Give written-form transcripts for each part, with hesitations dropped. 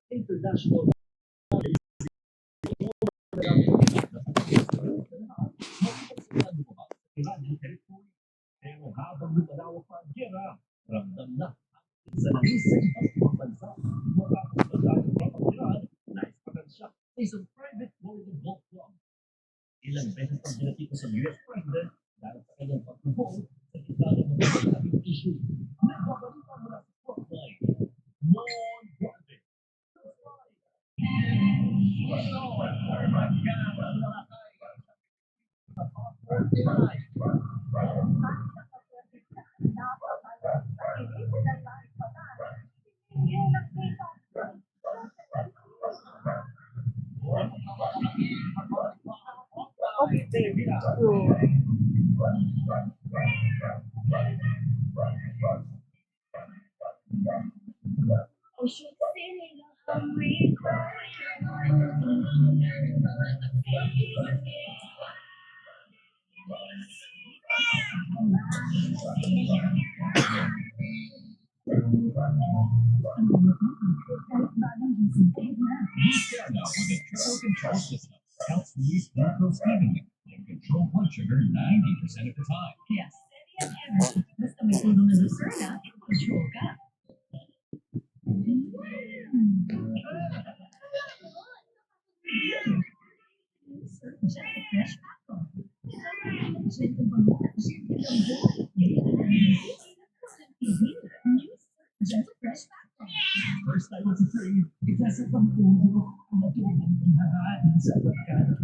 International Iranang teritoryo. Pero habang lumalawak pa ang gera, ramdam na sa langis sa ibang bansa. Makakapagdaan ng Iran na ispatansya sa isang private volleyball club. Ilang beses ang binatiko sa US President dahil sa kanyang pagtuhol sa gitna ng mga malabing issue. Nagbabalita mula sa frontline. Mon Guante. Startup with a triple control system helps release glucose evenly and control blood sugar 90% of the time. Yes, steady as ever. Basta may tulong na Lucerna, control ka. Fresh Paco. Gentle Fresh Paco. First I was afraid, isa sa pampuno ang natulong hinahaan sa pagkain.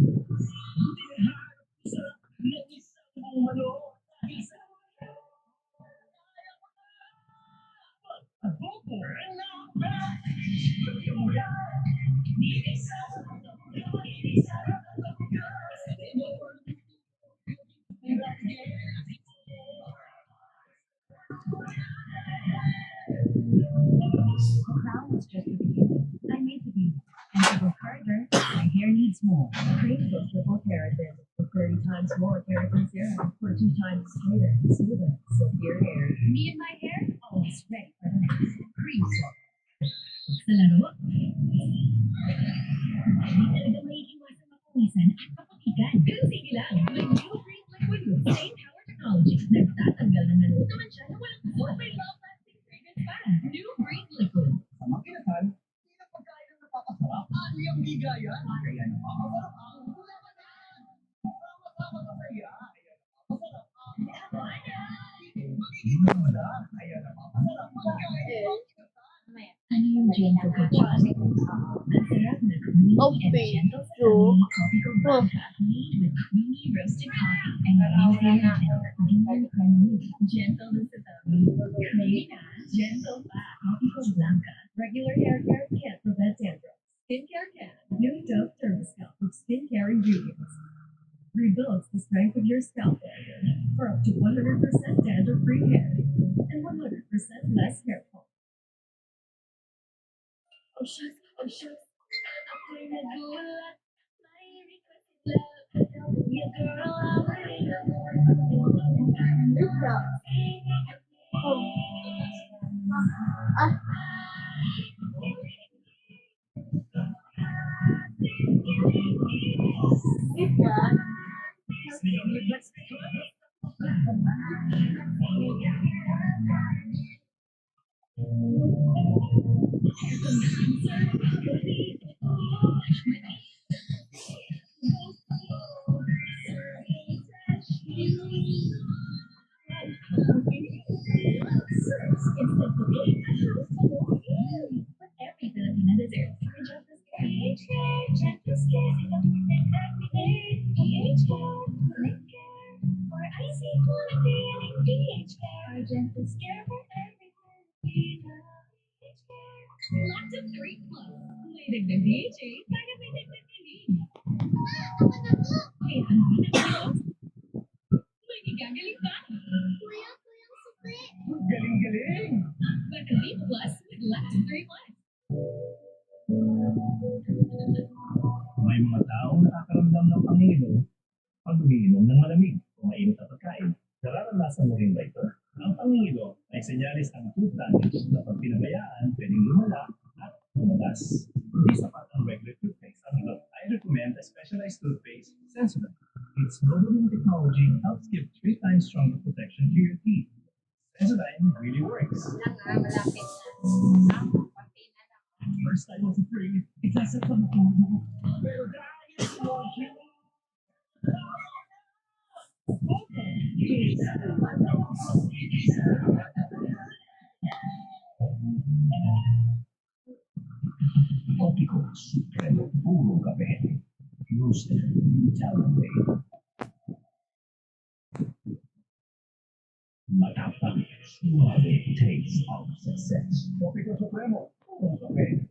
Crown was just the beginning. I made the beat. And to go further, my hair needs more. Create those triple keratin for 30 times more keratin serum for 2 times straighter and smoother, silkier hair. Me and my hair, always ready for the next. Cream Soap. Sa laro, hindi talaga maiiwasan mapawisan at mapatigan. Pero sige lang, may new green liquid with same power technology. Nagtatanggal ng naluto man siya na walang kusot. May long-lasting fragrance pa. New green liquid. Sa mga kinasal, hindi na pagkain ang napapasarap. Ano yung bigaya? Kaya napapasarap ang gulamanan. Sama-sama sa saya. Kaya napapasarap ang magiging wala. Kaya napapasarap pagkain ang kinasal. Ano yung gentle cappuccino? Ang sarap na creamy and gentle sa amoy coffee ko blanca made with creamy roasted coffee and using milk. Deep creamy, gentle na sa tummy. Creamy na, gentle pa. Coffee ko blanca. Regular hair care can't prevent dandruff. Skincare can. New Dove Dermascalp with skincare ingredients. Rebuilds the strength of your scalp barrier for up to 100% dandruff-free hair and 100% less hair fall. Oh shucks, ako'y nagulat. May request love. Be a girl, I'm ready to What every Filipina deserves. Gentle Care, Gentle Care, PH Care, Lick Care, for icy quality and PH Care. Gentle Care for every Filipina. PH Care. Lactose 3 Plus. May dagdag DHA para may dagdag kilig. Kaya ano pinag-iwas? May igagaling pa. Kuya, sukli. Galing-galing! Vitamin Plus with Lactose 3 Plus. May mga taong nakakaramdam ng pangilo pag umiinom ng malamig o mainit na pagkain. Nararanasan mo rin ba ito? Ang pangilo ay senyalis ng food damage na pag pinabayaan pwedeng lumala at Plus, hindi sapat ang regular toothpaste at ito. I recommend a specialized toothpaste, Sensodyne. Its global technology helps give 3 times stronger protection to your teeth. Sensodyne really works. Malapit na. Konti na lang. First I was afraid, it's as if I'm pero dahil walking. Opticals, pero puro kape. Roasted Italian way. Matapang, suave taste of success. Opticals Supremo, puro kape.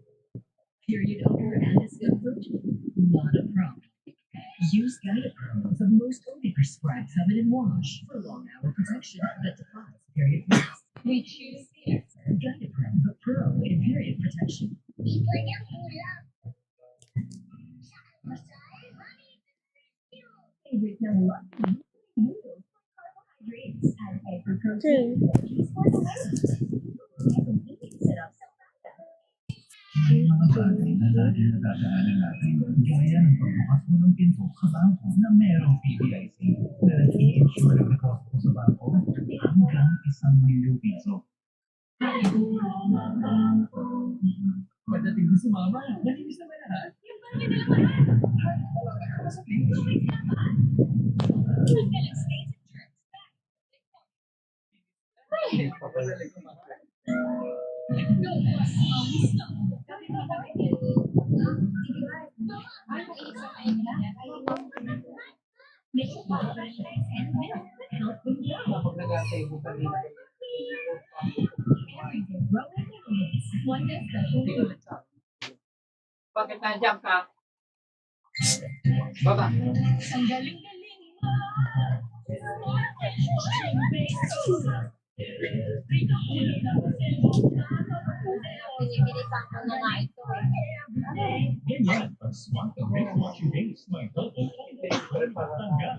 Period odor and discomfort? Not a problem. Use Gynapro, the most only prescribed feminine wash for long hour protection that defies period pains. We choose the expert Gynapro, the pro in period protection. Favorite ng lucky noodles for carbohydrates and egg for protein, veggies for the weight. Convenient setup sa May mga bagay na lagi nadadaanan natin, gaya ng pagbukas mo ng pinto sa bangko na merong PBIC na nag-i-insure ng deposit mo sa bangko hanggang 1,000,000 piso. Pagdating ko si mama, nalinis na ba lahat? Yung bagay na naman. Ay, wala ka naman sa pinto. Tanggalin stains and germs. Ay, papalalig ko mahal. No more smelly stuff. Kami na kami. Ano isa ay Mix vitamins and milk that help with growth. Kapag nag-asaybo kanina. Everyday growing ingredients. One day special food. Bakit nandiyan ka? Baba. Ang galing-galing mo. Pinibilisan ko na nga ito eh. Ganyan, ang smart and wristwatch days. May double tanggal.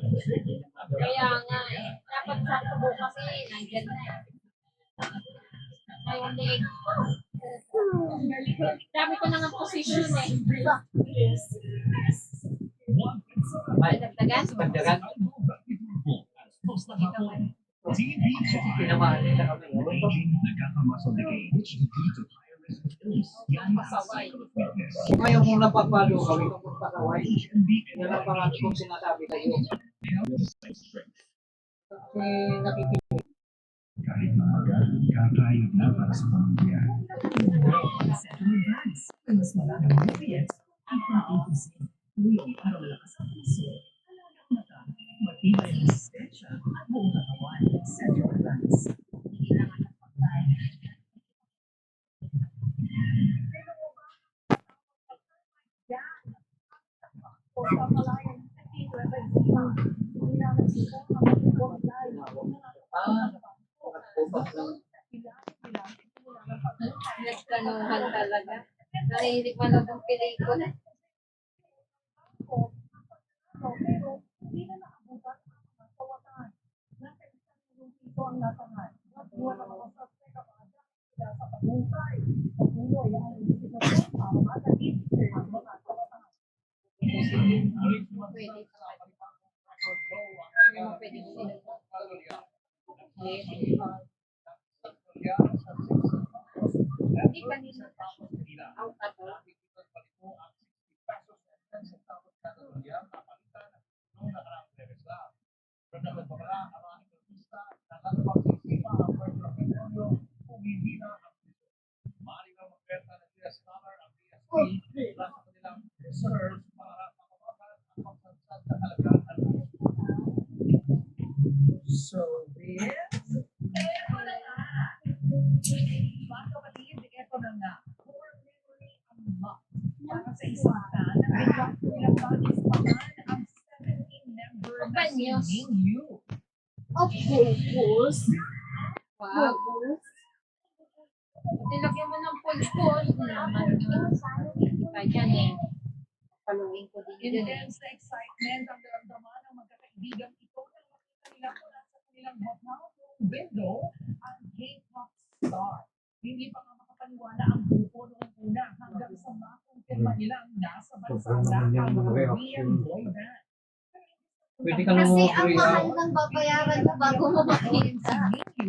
Kaya nga eh. Dapat sa tubo kasi nandiyan na eh. Ngayon eh. Dami ko na nga position eh. Ay, Dagdagan? dagdagan. Tinamaan nila kami. Aging, nagkakamuscle decay, which can lead to higher risk of illness. Yan ang Pasaway. cycle of fitness. Ngayon kung napapalo kami, kapag pakaway, Age and be yan ang pangalan kong sinasabi kayo. Kasi nakikinig. kahit maaga, kakayod na para sa pamilya. Central Advance. Mas maraming nutrients at from A to Z. Really para malakas ang puso. Alagang mata, matibay ang resistensya at buong katawan. Central Advance. Nakatupak lang. Nagkanuhan talaga. Narinig man ako ng pelikula. Pwede pa. Hindi mo pwede sinunod. Hindi kanina pa. Out at all. So, this. Mga kapatid, ito na nga. Core memory unlocked. Para sa isang fan, ilang bagis pa man ang 17-member na si Panyos. Ning Yu. Of course. Wow. Nilagyan mo ng pulpos. Naman yun. Kaya eh. Paluin ko din yun. Intense na excitement ang daramdaman ng magkakaibigang ito nang makita nila mula sa kanilang hotel window ang K-pop star. Hindi pa nga makapaniwala ang grupo noong una hanggang sa Manilang nasa bansa Sobrang naman na yung ang mga reaction. Korean boy band. Pwede ka naman Kasi ang mag-free mahal out. ng babayaran mo bago mo makita.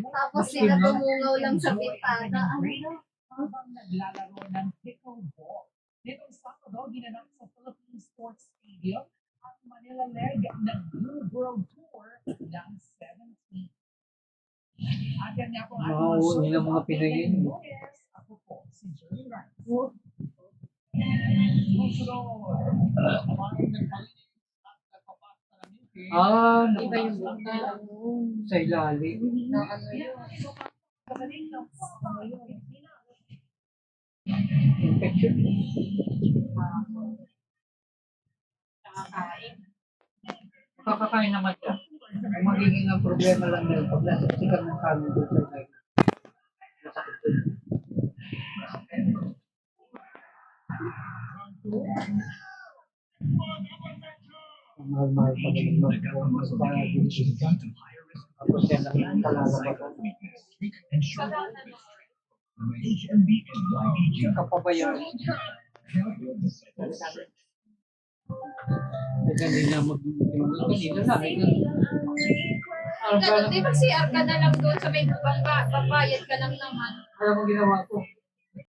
Tapos sila bumungaw lang sa bitana. Ano? Habang naglalaro ng pickleball. Nitong Sabado, ginanap sa Philippine Sports Stadium ang Manila leg ng Blue World Tour ng 17. At yan nga po ang ating Mga show. nila mga Pinoy yun. Yes, ako po, si Jerry Rice. Susunod, kumain ng malinis at nagpapasta ng ngiti. Iba yung buka. Sa ilalim. Na ano yun? Infection. Nakakain. Kakakain naman siya. Ang magiging ang problema lang nila pag nasasikan ng kanin doon sa ilalim. Masakit doon. Ang mahal-mahal pa rin ng mas para din siya. Tapos yan lang yung kalalabasan. HMB and YBG. Kapabayaan. Kanina kanina na. Ganun, di ba CR ka na lang doon sa may bangka, papayad ka lang naman. Kaya mo ginawa ko.